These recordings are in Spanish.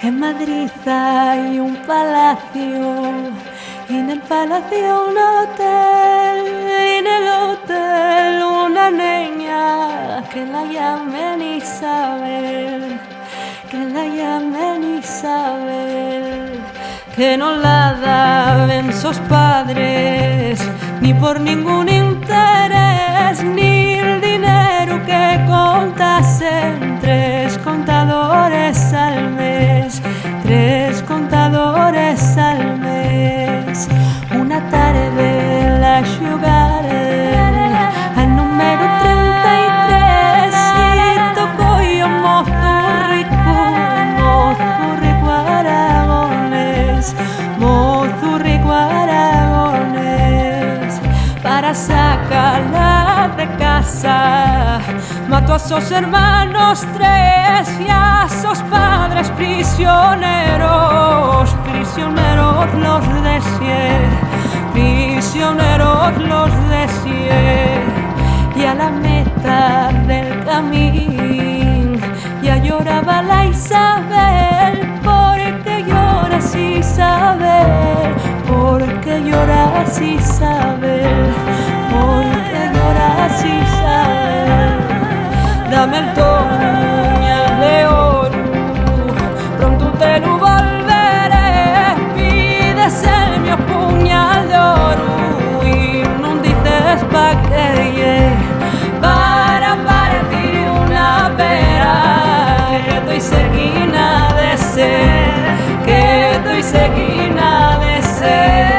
En Madrid hay un palacio y en el palacio un hotel, y en el hotel una niña que la llamen Isabel, que la llamen Isabel, que no la daban sus padres ni por ningún interés, ni el dinero que contasen tres contadores al mes, tres contadores al mes. Una tarde la jugaron al número 33 y tocó yo mozo rico aragonés, mozo rico aragonés. Para sacarla de casa mató a sus hermanos tres y a sus padres prisioneros, prisioneros los decía, prisioneros los decía. Y a la meta del camino ya lloraba la Isabel, porque lloras Isabel, porque lloras Isabel, porque lloras Isabel. Dame el puñal de oro, pronto te lo volveré. Pides mi puñal de oro y no dices pa' que para partir una pera, que estoy seguina de ser, que estoy seguina de ser.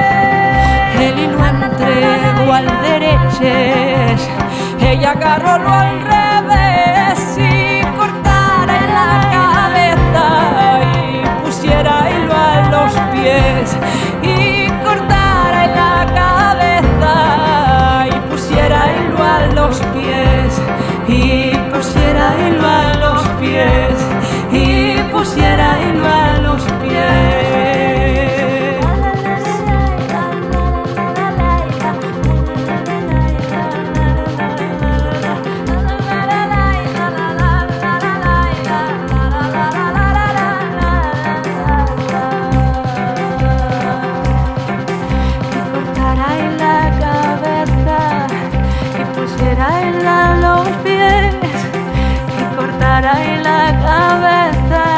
El hilo entregó al derecho, ella agarró lo al revés y cortara en la cabeza y pusiera hilo a los pies, y cortara en la cabeza y pusiera hilo a los pies, y pusiera hilo a los pies, y pusiera hilo a los pies. En la cabeza,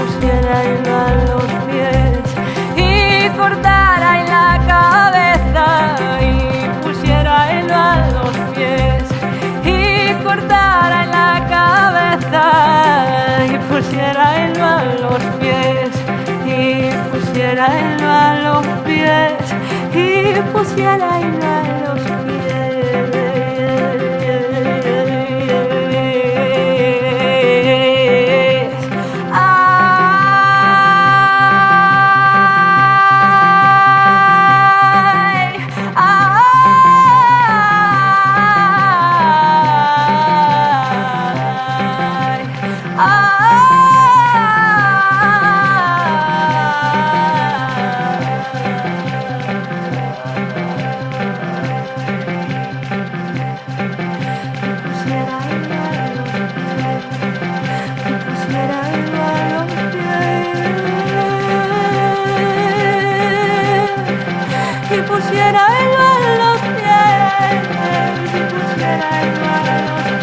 pusiera hilo a los pies, y cortara en la cabeza, y pusiera hilo a los pies, y cortara en la cabeza, y pusiera hilo a los pies, y pusiera hilo a los pies, y pusiera hilo a los pies. Si pusiera hilo a los pies, si pusiera hilo a los pies.